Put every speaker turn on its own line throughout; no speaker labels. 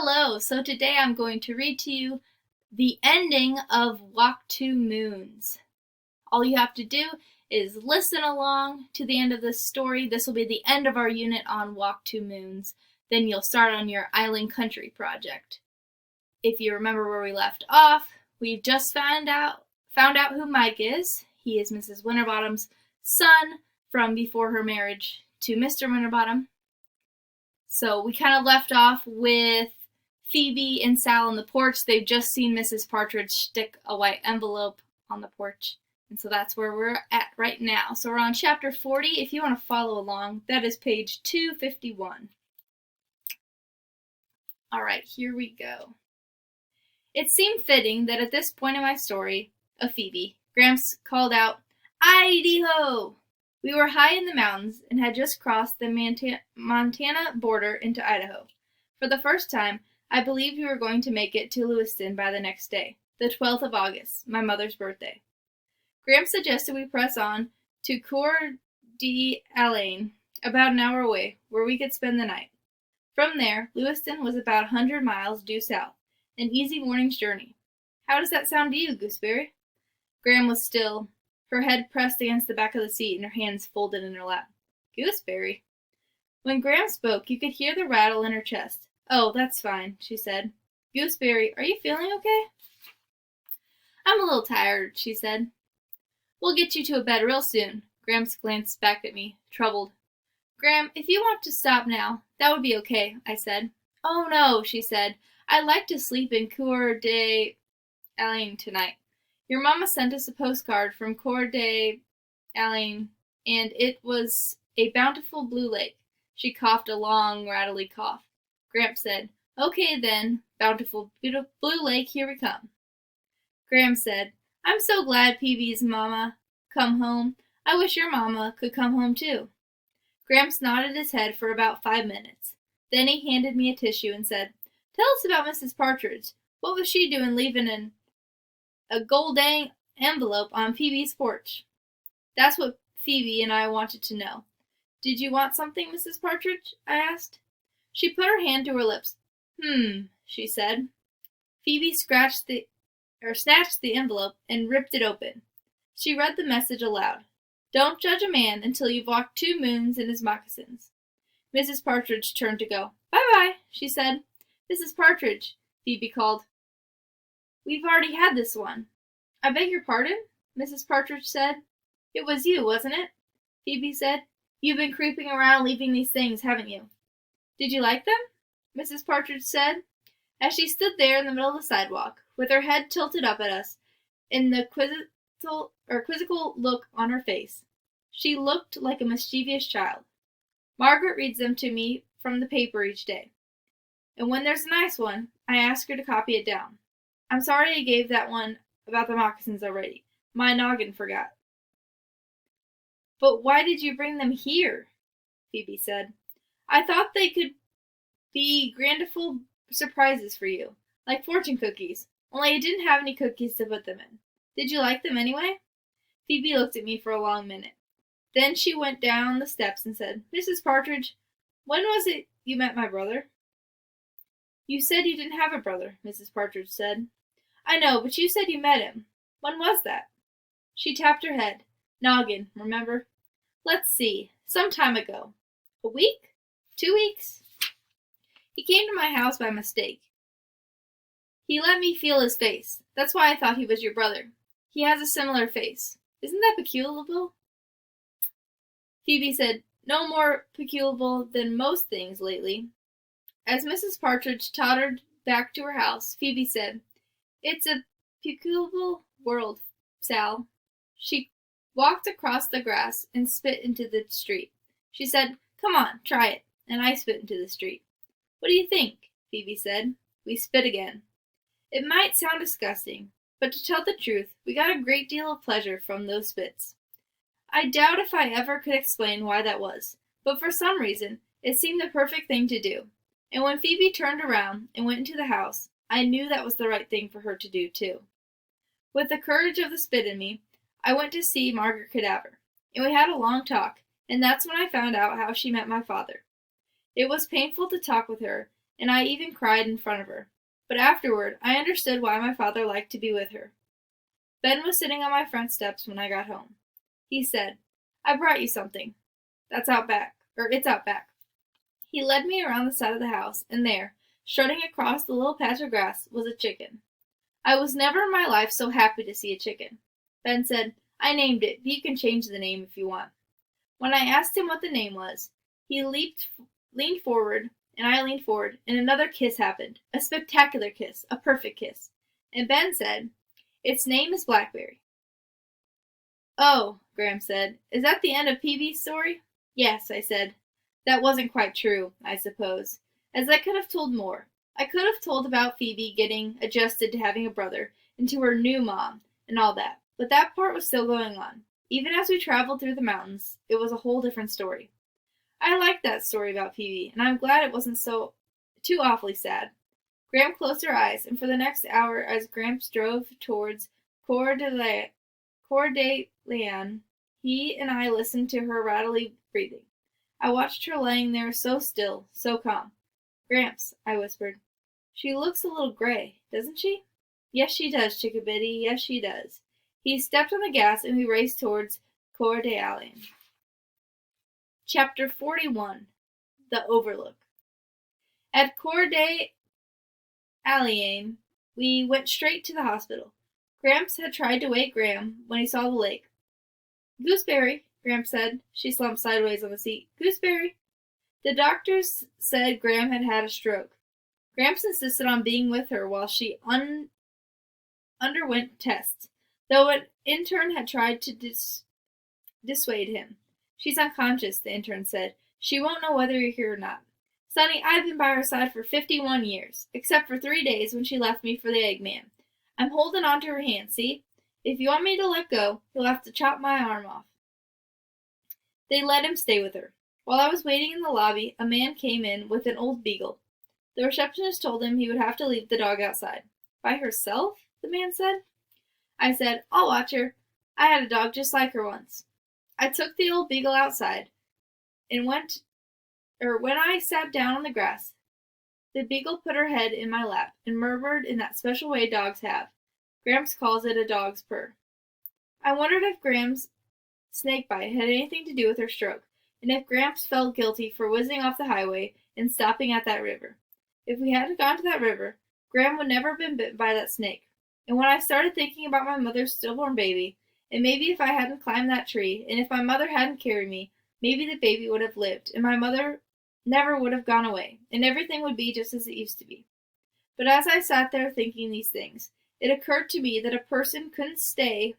Hello, so today I'm going to read to you the ending of Walk Two Moons. All you have to do is listen along to the end of this story. This will be the end of our unit on Walk Two Moons. Then you'll start on your Island Country project. If you remember where we left off, we've just found out who Mike is. He is Mrs. Winterbottom's son from before her marriage to Mr. Winterbottom. So we kind of left off with Phoebe and Sal on the porch. They've just seen Mrs. Partridge stick a white envelope on the porch. And so that's where we're at right now. So we're on chapter 40. If you want to follow along, that is page 251. All right, here we go. It seemed fitting that at this point in my story of Phoebe, Gramps called out, "Idaho!" We were high in the mountains and had just crossed the Montana border into Idaho. For the first time, I believed we were going to make it to Lewiston by the next day, the 12th of August, my mother's birthday. Gramps suggested we press on to Coeur d'Alene, about an hour away, where we could spend the night. From there, Lewiston was about 100 miles due south, an easy morning's journey. How does that sound to you, Gooseberry? Gram was still, her head pressed against the back of the seat and her hands folded in her lap. Gooseberry? When Gram spoke, you could hear the rattle in her chest. "Oh, that's fine," she said. "Gooseberry, are you feeling okay?" "I'm a little tired," she said. "We'll get you to a bed real soon." Gramps glanced back at me, troubled. "Gram, if you want to stop now, that would be okay," I said. "Oh, no," she said. "I'd like to sleep in Coeur d'Alene tonight. Your Mama sent us a postcard from Coeur d'Alene, and it was a bountiful blue lake." She coughed a long, rattly cough. Gramps said, "Okay then, bountiful blue lake, here we come." Gramps said, "I'm so glad Phoebe's mama come home. I wish your mama could come home too." Gramps nodded his head for about 5 minutes. Then he handed me a tissue and said, "Tell us about Mrs. Partridge. What was she doing leaving a gold-dang envelope on Phoebe's porch?" That's what Phoebe and I wanted to know. "Did you want something, Mrs. Partridge?" I asked. She put her hand to her lips. She said. Phoebe snatched the envelope and ripped it open. She read the message aloud. "Don't judge a man until you've walked 2 moons in his moccasins." Mrs. Partridge turned to go. "Bye-bye," she said. "Mrs. Partridge," Phoebe called. "We've already had this one." "I beg your pardon?" Mrs. Partridge said. "It was you, wasn't it?" Phoebe said. "You've been creeping around leaving these things, haven't you?" "Did you like them?" Mrs. Partridge said, as she stood there in the middle of the sidewalk, with her head tilted up at us, and the quizzical look on her face. She looked like a mischievous child. "Margaret reads them to me from the paper each day, and when there's a nice one, I ask her to copy it down. I'm sorry I gave that one about the moccasins already. My noggin forgot." "But why did you bring them here?" Phoebe said. "I thought they could be grandiful surprises for you, like fortune cookies, only I didn't have any cookies to put them in. Did you like them anyway?" Phoebe looked at me for a long minute. Then she went down the steps and said, "Mrs. Partridge, when was it you met my brother?" "You said you didn't have a brother," Mrs. Partridge said. "I know, but you said you met him. When was that?" She tapped her head. "Noggin, remember? Let's see, some time ago. A week? 2 weeks? He came to my house by mistake. He let me feel his face. That's why I thought he was your brother. He has a similar face. Isn't that peculiar?" Phoebe said, "No more peculiar than most things lately." As Mrs. Partridge tottered back to her house, Phoebe said, "It's a peculiar world, Sal." She walked across the grass and spit into the street. She said, "Come on, try it," and I spit into the street. "What do you think?" Phoebe said. We spit again. It might sound disgusting, but to tell the truth, we got a great deal of pleasure from those spits. I doubt if I ever could explain why that was, but for some reason, it seemed the perfect thing to do. And when Phoebe turned around and went into the house, I knew that was the right thing for her to do, too. With the courage of the spit in me, I went to see Margaret Cadaver, and we had a long talk, and that's when I found out how she met my father. It was painful to talk with her, and I even cried in front of her. But afterward, I understood why my father liked to be with her. Ben was sitting on my front steps when I got home. He said, "I brought you something. It's out back. He led me around the side of the house, and there, strutting across the little patch of grass, was a chicken. I was never in my life so happy to see a chicken. Ben said, "I named it, but you can change the name if you want." When I asked him what the name was, he leaned forward, and I leaned forward, and another kiss happened. A spectacular kiss, a perfect kiss. And Ben said, "Its name is Blackberry." "Oh," Graham said, "is that the end of Peavy's story?" "Yes," I said. That wasn't quite true, I suppose, as I could have told more. I could have told about Phoebe getting adjusted to having a brother, and to her new mom, and all that, but that part was still going on. Even as we traveled through the mountains, it was a whole different story. I liked that story about Phoebe, and I'm glad it wasn't too awfully sad. Graham closed her eyes, and for the next hour, as Gramps drove towards Coeur d'Alene, he and I listened to her rattly breathing. I watched her laying there so still, so calm. "Gramps," I whispered, "she looks a little gray, doesn't she?" "Yes, she does, Chickabiddy, yes, she does." He stepped on the gas, and we raced towards Coeur d'Alene. Chapter 41. The Overlook. At Coeur d'Alene, we went straight to the hospital. Gramps had tried to wake Graham when he saw the lake. "Gooseberry," Gramps said. She slumped sideways on the seat. "Gooseberry." The doctors said Graham had had a stroke. Gramps insisted on being with her while she underwent tests, though an intern had tried to dissuade him. "She's unconscious," the intern said. "She won't know whether you're here or not. Sonny, I've been by her side for 51 years, except for 3 days when she left me for the Eggman. I'm holding on to her hand, see? If you want me to let go, you'll have to chop my arm off." They let him stay with her. While I was waiting in the lobby, a man came in with an old beagle. The receptionist told him he would have to leave the dog outside. "By herself?" the man said. I said, "I'll watch her. I had a dog just like her once." I took the old beagle outside, and when I sat down on the grass, the beagle put her head in my lap and murmured in that special way dogs have. Gramps calls it a dog's purr. I wondered if Graham's snakebite had anything to do with her stroke, and if Gramps felt guilty for whizzing off the highway and stopping at that river. If we hadn't gone to that river, Graham would never have been bitten by that snake. And when I started thinking about my mother's stillborn baby, and maybe if I hadn't climbed that tree, and if my mother hadn't carried me, maybe the baby would have lived, and my mother never would have gone away, and everything would be just as it used to be. But as I sat there thinking these things, it occurred to me that a person couldn't stay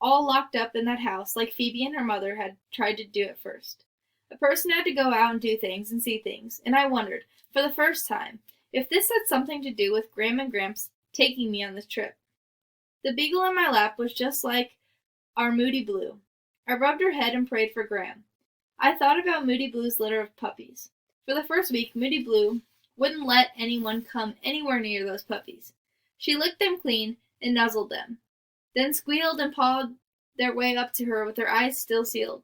all locked up in that house like Phoebe and her mother had tried to do at first. A person had to go out and do things and see things, and I wondered, for the first time, if this had something to do with Graham and Gramps taking me on this trip. The beagle in my lap was just like our Moody Blue. I rubbed her head and prayed for Graham. I thought about Moody Blue's litter of puppies. For the first week, Moody Blue wouldn't let anyone come anywhere near those puppies. She licked them clean and nuzzled them, then squealed and pawed their way up to her with her eyes still sealed.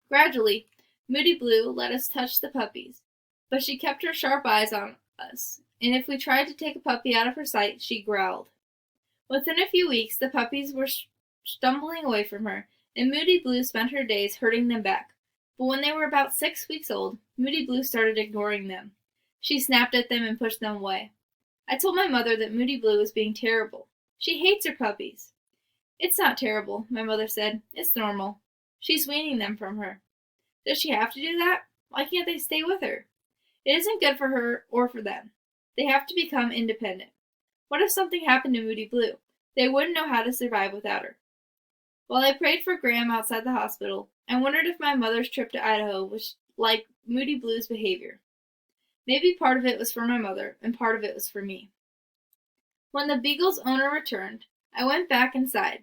Gradually, Moody Blue let us touch the puppies, but she kept her sharp eyes on us, and if we tried to take a puppy out of her sight, she growled. Within a few weeks, the puppies were stumbling away from her, and Moody Blue spent her days herding them back. But when they were about 6 weeks old, Moody Blue started ignoring them. She snapped at them and pushed them away. I told my mother that Moody Blue was being terrible. She hates her puppies. "It's not terrible," my mother said. "It's normal. She's weaning them from her." "Does she have to do that? Why can't they stay with her?" "It isn't good for her or for them. They have to become independent. What if something happened to Moody Blue? They wouldn't know how to survive without her." While I prayed for Graham outside the hospital, I wondered if my mother's trip to Idaho was like Moody Blue's behavior. Maybe part of it was for my mother, and part of it was for me. When the beagle's owner returned, I went back inside.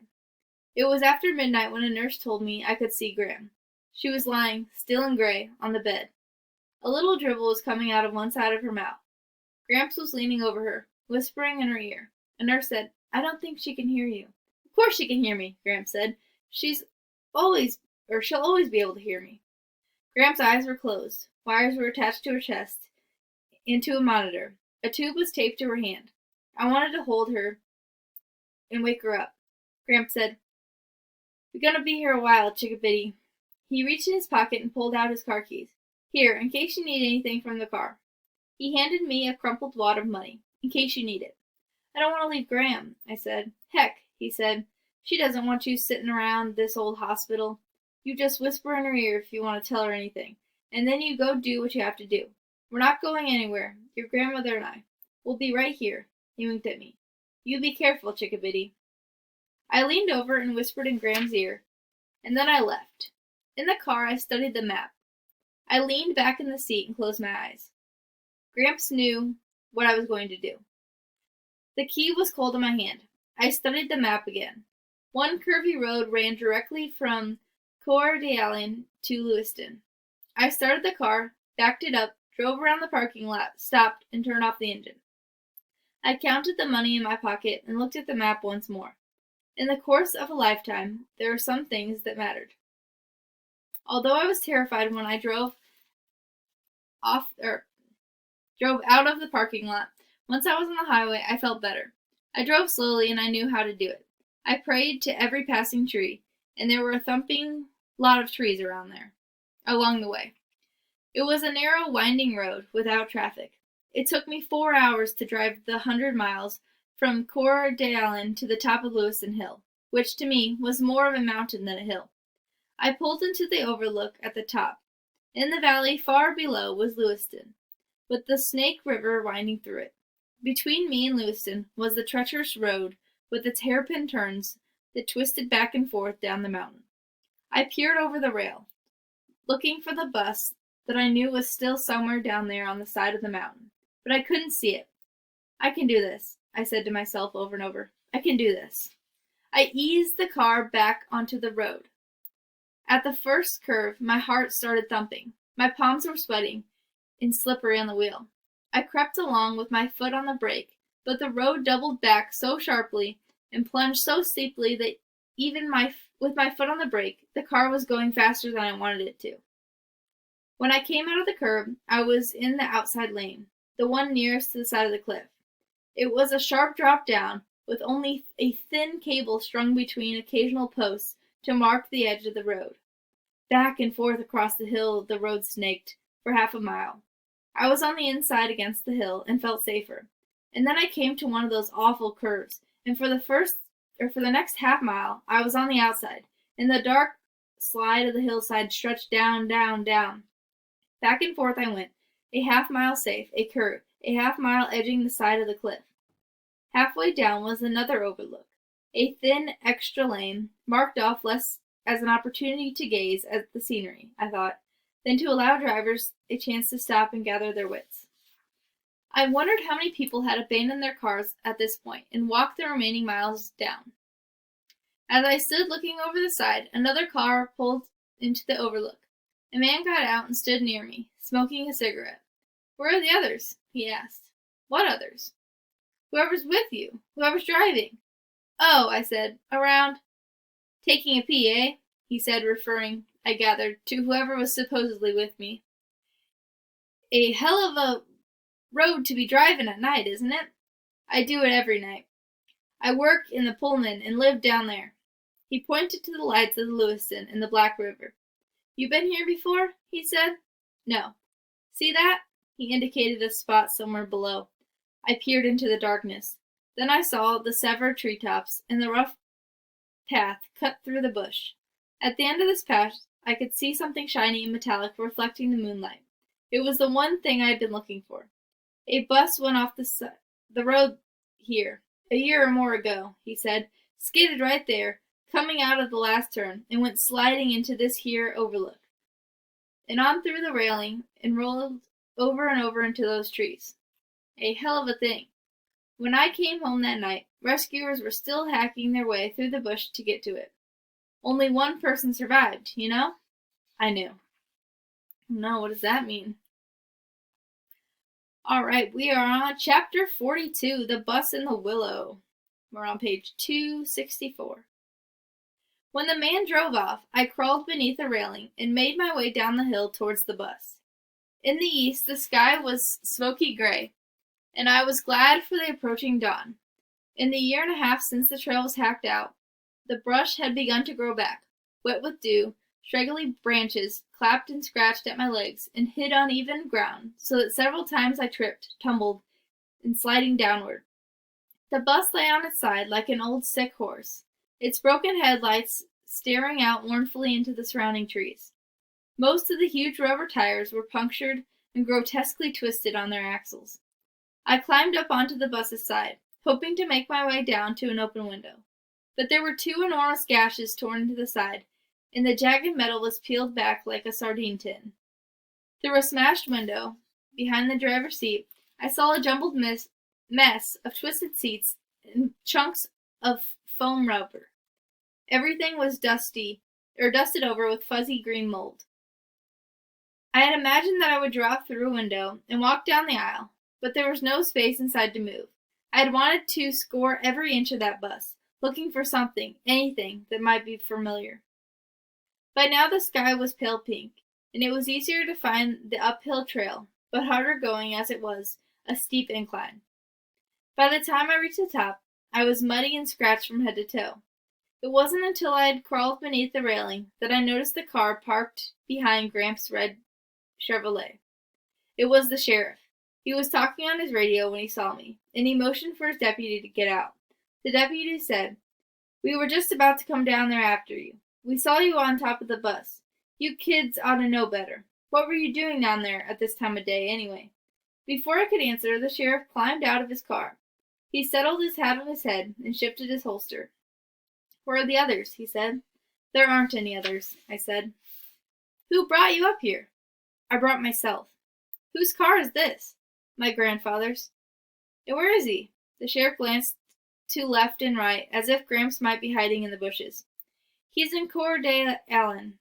It was after midnight when a nurse told me I could see Graham. She was lying, still and gray, on the bed. A little dribble was coming out of one side of her mouth. Gramps was leaning over her, whispering in her ear. A nurse said, "I don't think she can hear you." "Of course she can hear me," Gramps said. She'll always be able to hear me." Gramps' eyes were closed. Wires were attached to her chest, and to a monitor. A tube was taped to her hand. I wanted to hold her and wake her up. Gramps said, "We're gonna be here a while, Chickabiddy." He reached in his pocket and pulled out his car keys. "Here, in case you need anything from the car." He handed me a crumpled wad of money. "In case you need it." "I don't want to leave Gram," I said. "Heck," he said, "she doesn't want you sitting around this old hospital. You just whisper in her ear if you want to tell her anything, and then you go do what you have to do. We're not going anywhere, your grandmother and I. We'll be right here." He winked at me. "You be careful, Chickabiddy." I leaned over and whispered in Gram's ear, and then I left. In the car, I studied the map. I leaned back in the seat and closed my eyes. Gramps knew what I was going to do. The key was cold in my hand. I studied the map again. One curvy road ran directly from Coeur d'Alene to Lewiston. I started the car, backed it up, drove around the parking lot, stopped, and turned off the engine. I counted the money in my pocket and looked at the map once more. In the course of a lifetime, there are some things that mattered. Although I was terrified when I drove out of the parking lot, once I was on the highway, I felt better. I drove slowly, and I knew how to do it. I prayed to every passing tree, and there were a thumping lot of trees along the way. It was a narrow, winding road without traffic. It took me 4 hours to drive the 100 miles from Coeur d'Alene to the top of Lewiston Hill, which to me was more of a mountain than a hill. I pulled into the overlook at the top. In the valley far below was Lewiston, with the Snake River winding through it. Between me and Lewiston was the treacherous road with its hairpin turns that twisted back and forth down the mountain. I peered over the rail, looking for the bus that I knew was still somewhere down there on the side of the mountain, but I couldn't see it. "I can do this," I said to myself over and over. "I can do this." I eased the car back onto the road. At the first curve, my heart started thumping. My palms were sweating and slippery on the wheel. I crept along with my foot on the brake, but the road doubled back so sharply and plunged so steeply that even with my foot on the brake, the car was going faster than I wanted it to. When I came out of the curb, I was in the outside lane, the one nearest to the side of the cliff. It was a sharp drop down, with only a thin cable strung between occasional posts to mark the edge of the road. Back and forth across the hill the road snaked for half a mile. I was on the inside against the hill and felt safer. And then I came to one of those awful curves, and for the next half mile I was on the outside, and the dark slide of the hillside stretched down, down, down. Back and forth I went, a half mile safe, a curve, a half mile edging the side of the cliff. Halfway down was another overlook, a thin extra lane, marked off less as an opportunity to gaze at the scenery, I thought, than to allow drivers a chance to stop and gather their wits. I wondered how many people had abandoned their cars at this point and walked the remaining miles down. As I stood looking over the side, another car pulled into the overlook. A man got out and stood near me, smoking a cigarette. "Where are the others?" he asked. "What others?" "Whoever's with you. Whoever's driving." "Oh," I said, "around taking a pee, eh?" he said, referring, I gathered, to whoever was supposedly with me. "A hell of a road to be driving at night, isn't it?" "I do it every night. I work in the Pullman and live down there." He pointed to the lights of the Lewiston and the Black River. "You been here before?" he said. "No." "See that?" He indicated a spot somewhere below. I peered into the darkness. Then I saw the severed treetops and the rough path cut through the bush. At the end of this path, I could see something shiny and metallic reflecting the moonlight. It was the one thing I had been looking for. "A bus went off the road here a year or more ago," he said, "skidded right there, coming out of the last turn, and went sliding into this here overlook, and on through the railing, and rolled over and over into those trees. A hell of a thing. When I came home that night, rescuers were still hacking their way through the bush to get to it. Only one person survived, you know?" I knew. No, what does that mean? Alright, we are on chapter 42, The Bus in the Willow. We're on page 264. When the man drove off, I crawled beneath a railing and made my way down the hill towards the bus. In the east, the sky was smoky gray, and I was glad for the approaching dawn. In the year and a half since the trail was hacked out, the brush had begun to grow back, wet with dew. Straggly branches clapped and scratched at my legs and hid uneven ground, so that several times I tripped, tumbled, and sliding downward. The bus lay on its side like an old sick horse, its broken headlights staring out mournfully into the surrounding trees. Most of the huge rubber tires were punctured and grotesquely twisted on their axles. I climbed up onto the bus's side, hoping to make my way down to an open window. But there were two enormous gashes torn into the side, and the jagged metal was peeled back like a sardine tin. Through a smashed window, behind the driver's seat, I saw a jumbled mess of twisted seats and chunks of foam rubber. Everything was dusted over with fuzzy green mold. I had imagined that I would drop through a window and walk down the aisle, but there was no space inside to move. I had wanted to score every inch of that bus, looking for something, anything, that might be familiar. By now the sky was pale pink, and it was easier to find the uphill trail, but harder going as it was, a steep incline. By the time I reached the top, I was muddy and scratched from head to toe. It wasn't until I had crawled beneath the railing that I noticed the car parked behind Gramps' red Chevrolet. It was the sheriff. He was talking on his radio when he saw me, and he motioned for his deputy to get out. The deputy said, "We were just about to come down there after you. We saw you on top of the bus. You kids ought to know better. What were you doing down there at this time of day, anyway?" Before I could answer, the sheriff climbed out of his car. He settled his hat on his head and shifted his holster. "Where are the others?" he said. "There aren't any others," I said. "Who brought you up here?" "I brought myself." "Whose car is this?" "My grandfather's." "And where is he?" The sheriff glanced to left and right, as if Gramps might be hiding in the bushes. "He's in Coeur d'Alene,"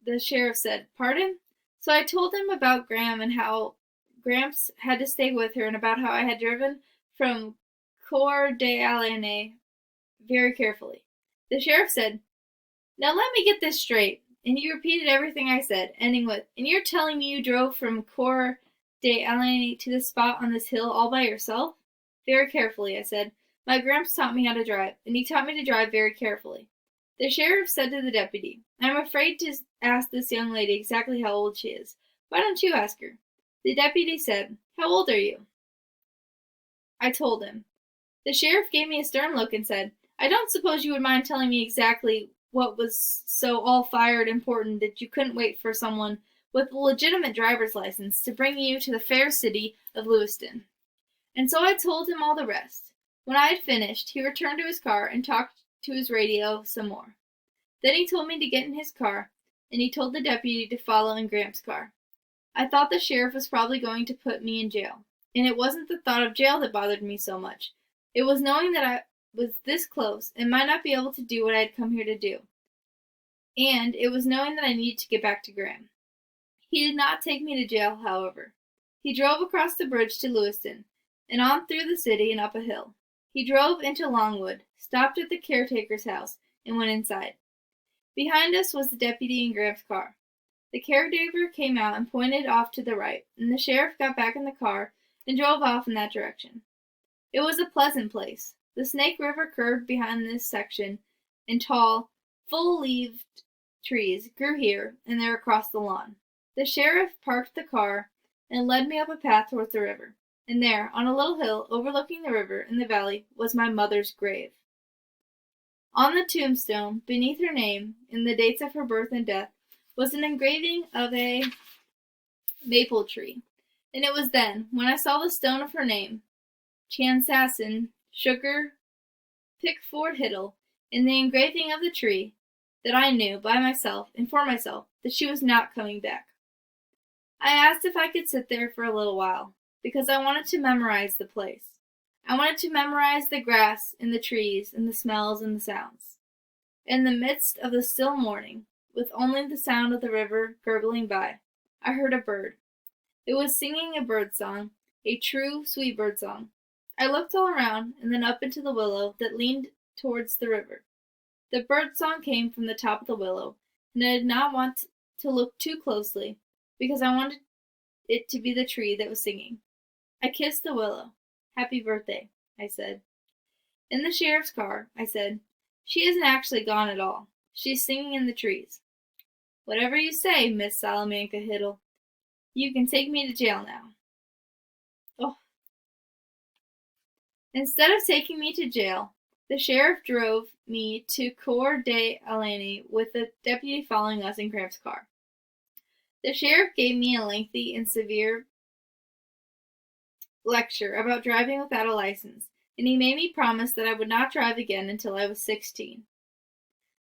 the sheriff said. "Pardon?" So I told him about Graham and how Gramps had to stay with her, and about how I had driven from Coeur d'Alene very carefully. The sheriff said, "Now let me get this straight," and he repeated everything I said, ending with, "And you're telling me you drove from Coeur d'Alene to this spot on this hill all by yourself?" "Very carefully," I said. "My Gramps taught me how to drive, and he taught me to drive very carefully." The sheriff said to the deputy, "I'm afraid to ask this young lady exactly how old she is. Why don't you ask her?" The deputy said, "How old are you?" I told him. The sheriff gave me a stern look and said, "I don't suppose you would mind telling me exactly what was so all-fired important that you couldn't wait for someone with a legitimate driver's license to bring you to the fair city of Lewiston." And so I told him all the rest. When I had finished, he returned to his car and talked to his radio some more. Then he told me to get in his car, and he told the deputy to follow in Gramps' car. I thought the sheriff was probably going to put me in jail, and it wasn't the thought of jail that bothered me so much. It was knowing that I was this close and might not be able to do what I had come here to do. And it was knowing that I needed to get back to Graham. He did not take me to jail, however. He drove across the bridge to Lewiston, and on through the city and up a hill. He drove into Longwood, stopped at the caretaker's house, and went inside. Behind us was the deputy in Gramps' car. The caretaker came out and pointed off to the right, and the sheriff got back in the car and drove off in that direction. It was a pleasant place. The Snake River curved behind this section, and tall, full-leaved trees grew here and there across the lawn. The sheriff parked the car and led me up a path towards the river. And there, on a little hill overlooking the river in the valley, was my mother's grave. On the tombstone, beneath her name and the dates of her birth and death, was an engraving of a maple tree. And it was then, when I saw the stone of her name, Chansasson, Sugar, Pickford Hiddle, in the engraving of the tree, that I knew, by myself and for myself, that she was not coming back. I asked if I could sit there for a little while, because I wanted to memorize the place. I wanted to memorize the grass and the trees and the smells and the sounds. In the midst of the still morning, with only the sound of the river gurgling by, I heard a bird. It was singing a bird song, a true, sweet bird song. I looked all around and then up into the willow that leaned towards the river. The bird song came from the top of the willow, and I did not want to look too closely, because I wanted it to be the tree that was singing. I kissed the willow. "Happy birthday," I said. "In the sheriff's car," I said. "She isn't actually gone at all. She's singing in the trees." "Whatever you say, Miss Salamanca Hiddle. You can take me to jail now." Oh. Instead of taking me to jail, the sheriff drove me to Coeur d'Alene with the deputy following us in Gramps' car. The sheriff gave me a lengthy and severe lecture about driving without a license, and he made me promise that I would not drive again until I was 16.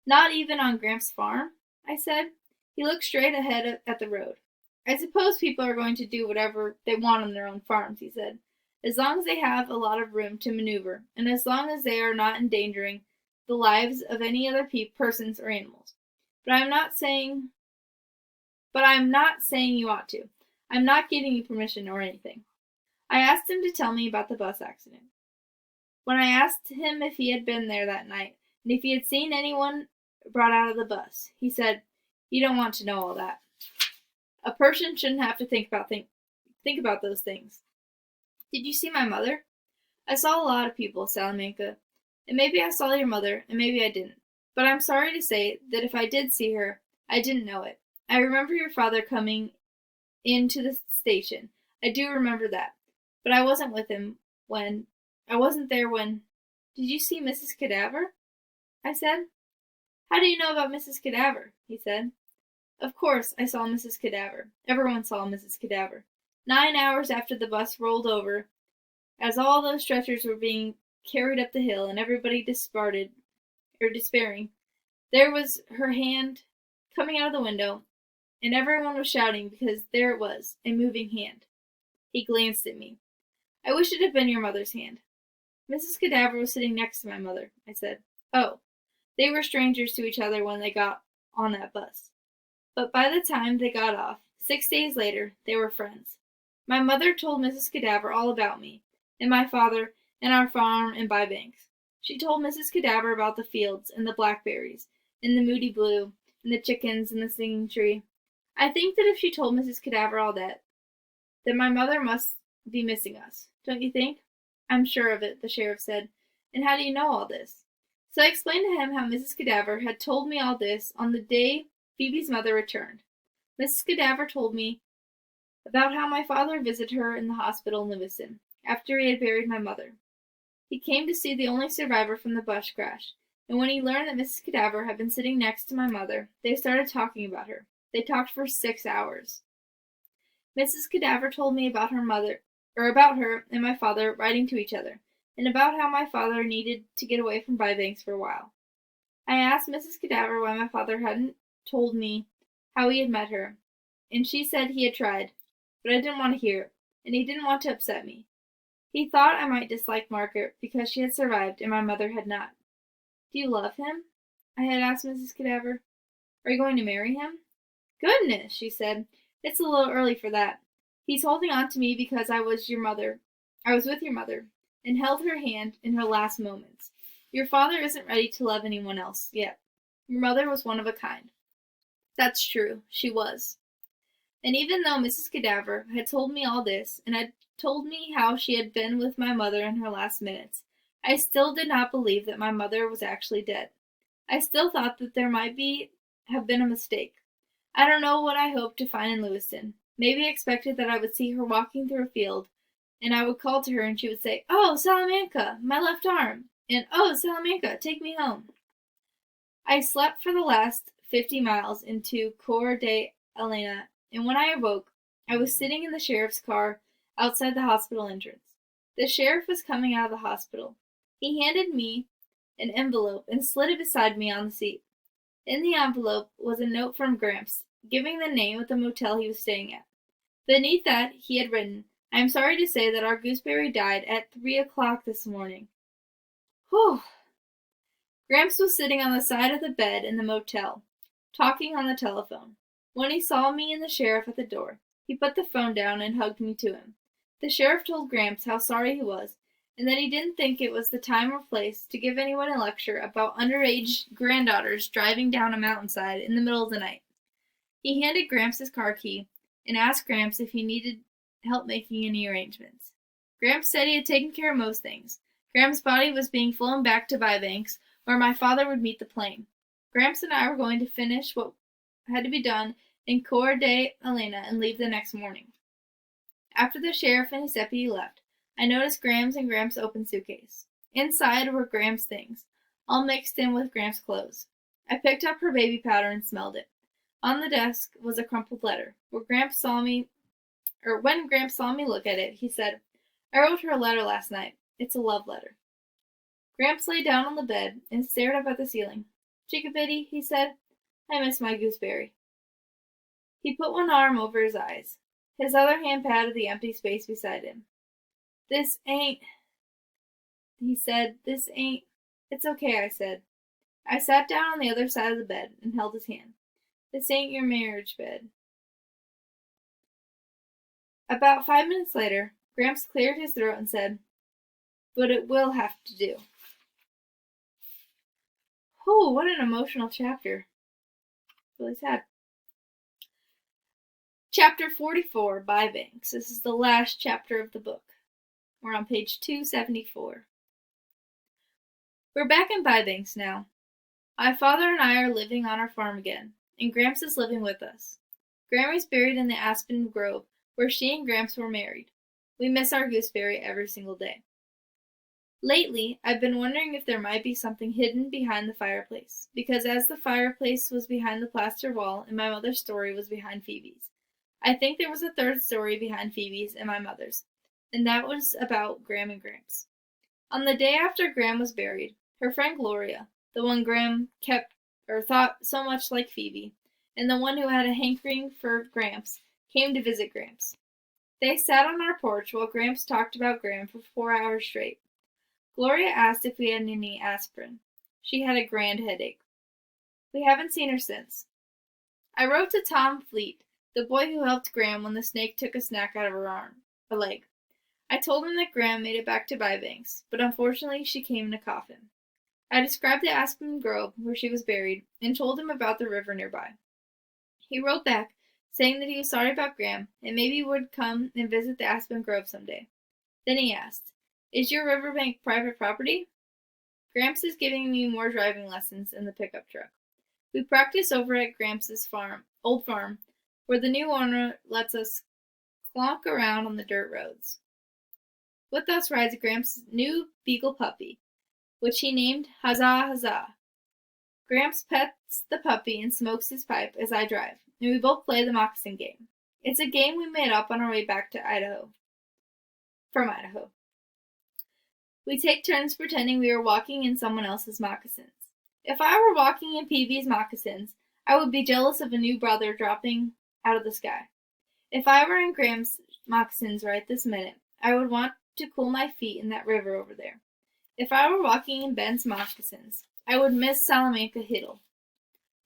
"Not even on Gramps' farm?" I said. He looked straight ahead at the road. "I suppose people are going to do whatever they want on their own farms," he said, "as long as they have a lot of room to maneuver, and as long as they are not endangering the lives of any other persons or animals. But I'm not saying you ought to. I'm not giving you permission or anything." I asked him to tell me about the bus accident. When I asked him if he had been there that night, and if he had seen anyone brought out of the bus, he said, "You don't want to know all that. A person shouldn't have to think about those things." "Did you see my mother?" "I saw a lot of people, Salamanca, and maybe I saw your mother, and maybe I didn't. But I'm sorry to say that if I did see her, I didn't know it. I remember your father coming into the station. I do remember that. But I wasn't with him when... I wasn't there when... Did you see Mrs. Cadaver?" I said. "How do you know about Mrs. Cadaver?" he said. Of course, I saw Mrs. Cadaver. Everyone saw Mrs. Cadaver. 9 hours after the bus rolled over, as all those stretchers were being carried up the hill and everybody despairing, there was her hand coming out of the window, and everyone was shouting because there it was, a moving hand. He glanced at me. "I wish it had been your mother's hand." "Mrs. Cadaver was sitting next to my mother," I said. "Oh, they were strangers to each other when they got on that bus. But by the time they got off, 6 days later, they were friends. My mother told Mrs. Cadaver all about me, and my father, and our farm and Bybanks. She told Mrs. Cadaver about the fields, and the blackberries, and the moody blue, and the chickens, and the singing tree. I think that if she told Mrs. Cadaver all that, then my mother must be missing us. Don't you think?" "I'm sure of it," the sheriff said. "And how do you know all this?" So I explained to him how Mrs. Cadaver had told me all this on the day Phoebe's mother returned. Mrs. Cadaver told me about how my father visited her in the hospital in Lewiston, after he had buried my mother. He came to see the only survivor from the bus crash, and when he learned that Mrs. Cadaver had been sitting next to my mother, they started talking about her. They talked for 6 hours. Mrs. Cadaver told me about about her and my father writing to each other, and about how my father needed to get away from Bybanks for a while. I asked Mrs. Cadaver why my father hadn't told me how he had met her, and she said he had tried, but I didn't want to hear it, and he didn't want to upset me. He thought I might dislike Margaret because she had survived and my mother had not. "Do you love him?" I had asked Mrs. Cadaver. "Are you going to marry him?" "Goodness," she said, "it's a little early for that. He's holding on to me because I was with your mother, and held her hand in her last moments. Your father isn't ready to love anyone else yet. Your mother was one of a kind." That's true, she was. And even though Mrs. Cadaver had told me all this, and had told me how she had been with my mother in her last minutes, I still did not believe that my mother was actually dead. I still thought that there might have been a mistake. I don't know what I hoped to find in Lewiston. Maybe I expected that I would see her walking through a field, and I would call to her, and she would say, "Oh, Salamanca, my left arm," and "Oh, Salamanca, take me home." I slept for the last 50 miles into Coeur d'Alene, and when I awoke, I was sitting in the sheriff's car outside the hospital entrance. The sheriff was coming out of the hospital. He handed me an envelope and slid it beside me on the seat. In the envelope was a note from Gramps, giving the name of the motel he was staying at. Beneath that, he had written, "I am sorry to say that our gooseberry died at 3 o'clock this morning." Whew! Gramps was sitting on the side of the bed in the motel, talking on the telephone. When he saw me and the sheriff at the door, he put the phone down and hugged me to him. The sheriff told Gramps how sorry he was, and that he didn't think it was the time or place to give anyone a lecture about underage granddaughters driving down a mountainside in the middle of the night. He handed Gramps his car key and asked Gramps if he needed help making any arrangements. Gramps said he had taken care of most things. Gramps' body was being flown back to Bybanks, where my father would meet the plane. Gramps and I were going to finish what had to be done in Coeur d'Alene and leave the next morning. After the sheriff and his deputy left, I noticed Gramps and Gramps' open suitcase. Inside were Gramps' things, all mixed in with Gramps' clothes. I picked up her baby powder and smelled it. On the desk was a crumpled letter. When Gramps saw me look at it, he said, "I wrote her a letter last night. It's a love letter." Gramps lay down on the bed and stared up at the ceiling. "Chickabiddy," he said, "I miss my gooseberry." He put one arm over his eyes. His other hand patted the empty space beside him. "This ain't," he said, "this ain't." "It's okay," I said. I sat down on the other side of the bed and held his hand. "This ain't your marriage bed." About 5 minutes later, Gramps cleared his throat and said, "But it will have to do." Oh, what an emotional chapter. Really sad. Chapter 44, Bybanks. This is the last chapter of the book. We're on page 274. We're back in Bybanks now. My father and I are living on our farm again, and Gramps is living with us. Grammy's buried in the aspen grove where she and Gramps were married. We miss our gooseberry every single day. Lately, I've been wondering if there might be something hidden behind the fireplace, because as the fireplace was behind the plaster wall and my mother's story was behind Phoebe's, I think there was a third story behind Phoebe's and my mother's, and that was about Gram and Gramps. On the day after Gram was buried, her friend Gloria, the one Gram thought so much like Phoebe, and the one who had a hankering for Gramps, came to visit Gramps. They sat on our porch while Gramps talked about Gram for 4 hours straight. Gloria asked if we had any aspirin. She had a grand headache. We haven't seen her since. I wrote to Tom Fleet, the boy who helped Gram when the snake took a snack out of her leg. I told him that Gram made it back to Bybanks, but unfortunately she came in a coffin. I described the aspen grove where she was buried and told him about the river nearby. He wrote back, saying that he was sorry about Gram and maybe would come and visit the aspen grove someday. Then he asked, "Is your riverbank private property?" Gramps is giving me more driving lessons in the pickup truck. We practice over at Gramps' old farm, where the new owner lets us clonk around on the dirt roads. With us rides Gramps' new beagle puppy, which he named Huzzah Huzzah. Gramps pets the puppy and smokes his pipe as I drive, and we both play the moccasin game. It's a game we made up on our way back to from Idaho. We take turns pretending we are walking in someone else's moccasins. If I were walking in Peavy's moccasins, I would be jealous of a new brother dropping out of the sky. If I were in Gramps' moccasins right this minute, I would want to cool my feet in that river over there. If I were walking in Ben's moccasins, I would miss Salamanca Hiddle.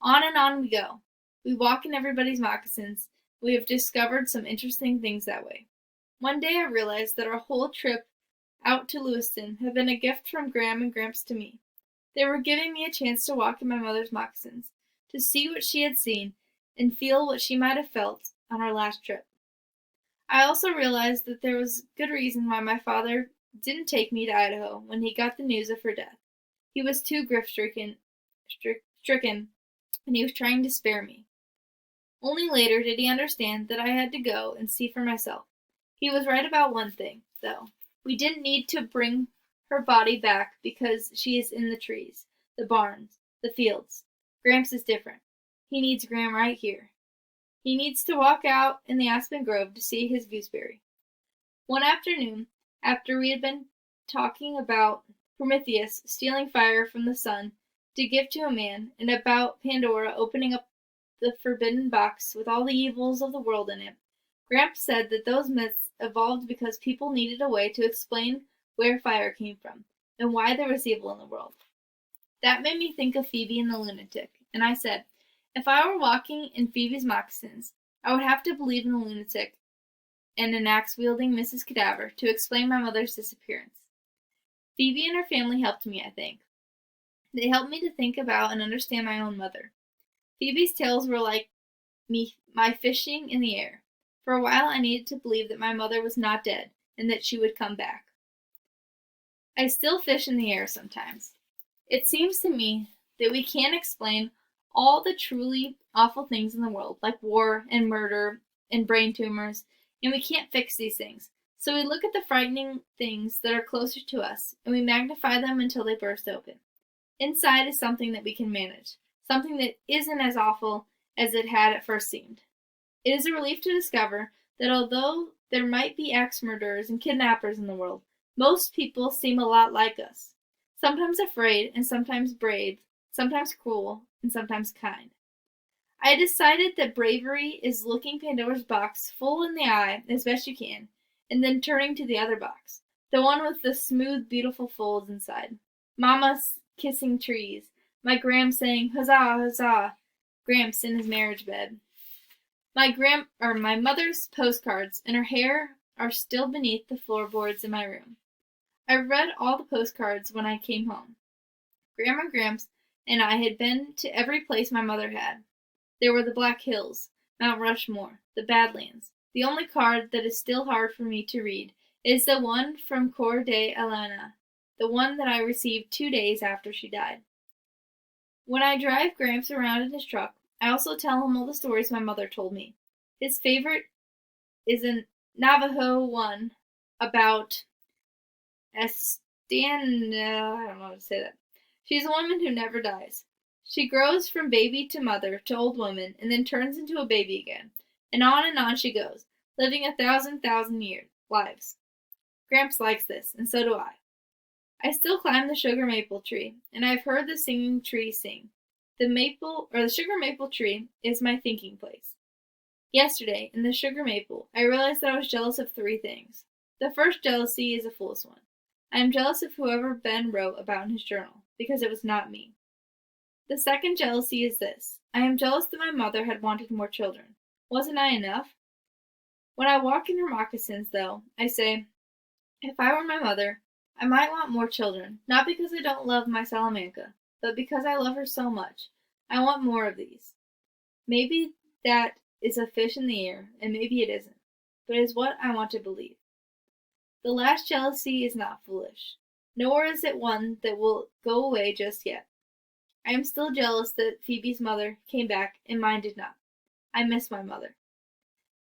On and on we go. We walk in everybody's moccasins. We have discovered some interesting things that way. One day I realized that our whole trip out to Lewiston had been a gift from Gram and Gramps to me. They were giving me a chance to walk in my mother's moccasins, to see what she had seen, and feel what she might have felt on our last trip. I also realized that there was good reason why my father didn't take me to Idaho when he got the news of her death. He was too grief-stricken, and he was trying to spare me. Only later did he understand that I had to go and see for myself. He was right about one thing, though. We didn't need to bring her body back because she is in the trees, the barns, the fields. Gramps is different. He needs Gram right here. He needs to walk out in the aspen grove to see his gooseberry. One afternoon, after we had been talking about Prometheus stealing fire from the sun to give to a man, and about Pandora opening up the forbidden box with all the evils of the world in it, Gramps said that those myths evolved because people needed a way to explain where fire came from and why there was evil in the world. That made me think of Phoebe and the lunatic, and I said, if I were walking in Phoebe's moccasins, I would have to believe in the lunatic and an axe-wielding Mrs. Cadaver to explain my mother's disappearance. Phoebe and her family helped me, I think. They helped me to think about and understand my own mother. Phoebe's tales were like my fishing in the air. For a while I needed to believe that my mother was not dead and that she would come back. I still fish in the air sometimes. It seems to me that we can't explain all the truly awful things in the world, like war and murder and brain tumors, and we can't fix these things. So we look at the frightening things that are closer to us, and we magnify them until they burst open. Inside is something that we can manage, something that isn't as awful as it had at first seemed. It is a relief to discover that although there might be axe murderers and kidnappers in the world, most people seem a lot like us. Sometimes afraid and sometimes brave, sometimes cruel and sometimes kind. I decided that bravery is looking Pandora's box full in the eye as best you can, and then turning to the other box, the one with the smooth, beautiful folds inside. Mama kissing trees, my Gramps saying, "Huzzah, huzzah," Gramps in his marriage bed. My mother's postcards and her hair are still beneath the floorboards in my room. I read all the postcards when I came home. Grandma Gramps and I had been to every place my mother had. There were the Black Hills, Mount Rushmore, the Badlands. The only card that is still hard for me to read is the one from Coeur d'Alene, the one that I received 2 days after she died. When I drive Gramps around in his truck, I also tell him all the stories my mother told me. His favorite is a Navajo one about I don't know how to say that. She's a woman who never dies. She grows from baby to mother to old woman and then turns into a baby again. And on she goes, living 1,000 year lives. Gramps likes this, and so do I. I still climb the sugar maple tree, and I've heard the singing tree sing. The sugar maple tree is my thinking place. Yesterday, in the sugar maple, I realized that I was jealous of 3 things. The first jealousy is a foolish one. I am jealous of whoever Ben wrote about in his journal, because it was not me. The second jealousy is this. I am jealous that my mother had wanted more children. Wasn't I enough? When I walk in her moccasins, though, I say, if I were my mother, I might want more children, not because I don't love my Salamanca, but because I love her so much. I want more of these. Maybe that is a fish in the air, and maybe it isn't, but it is what I want to believe. The last jealousy is not foolish, nor is it one that will go away just yet. I am still jealous that Phoebe's mother came back and mine did not. I miss my mother.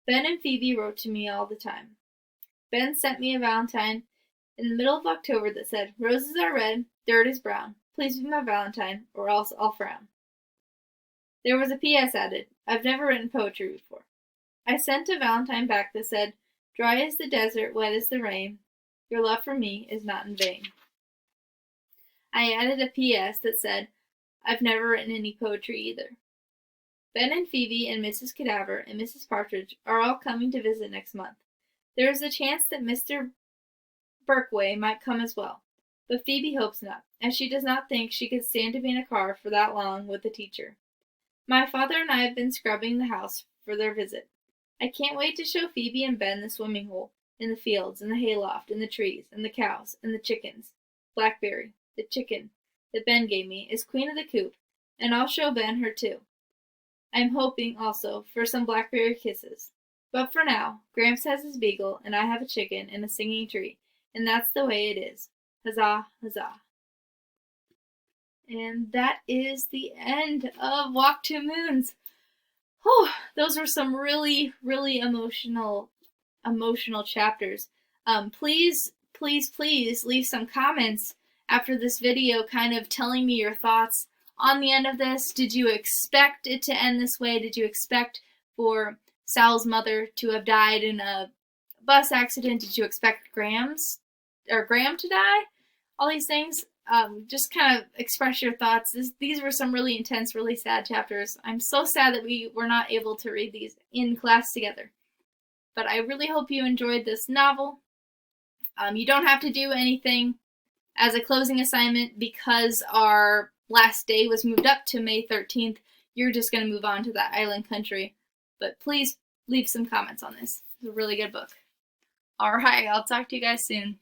Ben and Phoebe wrote to me all the time. Ben sent me a Valentine in the middle of October that said, "Roses are red, dirt is brown. Please be my Valentine, or else I'll frown." There was a P.S. added. I've never written poetry before. I sent a Valentine back that said, "Dry as the desert, wet as the rain. Your love for me is not in vain." I added a P.S. that said, I've never written any poetry either. Ben and Phoebe and Mrs. Cadaver and Mrs. Partridge are all coming to visit next month. There is a chance that Mr. Birkway might come as well, but Phoebe hopes not, as she does not think she could stand to be in a car for that long with the teacher. My father and I have been scrubbing the house for their visit. I can't wait to show Phoebe and Ben the swimming hole, and the fields, and the hayloft, and the trees, and the cows, and the chickens. Blackberry, the chicken that Ben gave me, is queen of the coop, and I'll show Ben her too. I am hoping, also, for some blackberry kisses. But for now, Gramps has his beagle, and I have a chicken and a singing tree, and that's the way it is. Huzzah, huzzah. And that is the end of Walk Two Moons. Whew, those were some really, really emotional chapters. Please leave some comments after this video kind of telling me your thoughts on the end of this. Did you expect it to end this way? Did you expect for Sal's mother to have died in a bus accident? Did you expect Graham to die? All these things. Just kind of express your thoughts. These were some really intense, really sad chapters. I'm so sad that we were not able to read these in class together. But I really hope you enjoyed this novel. You don't have to do anything as a closing assignment because our last day was moved up to May 13th. You're just going to move on to that island country. But please leave some comments on this. It's a really good book. Alright, I'll talk to you guys soon.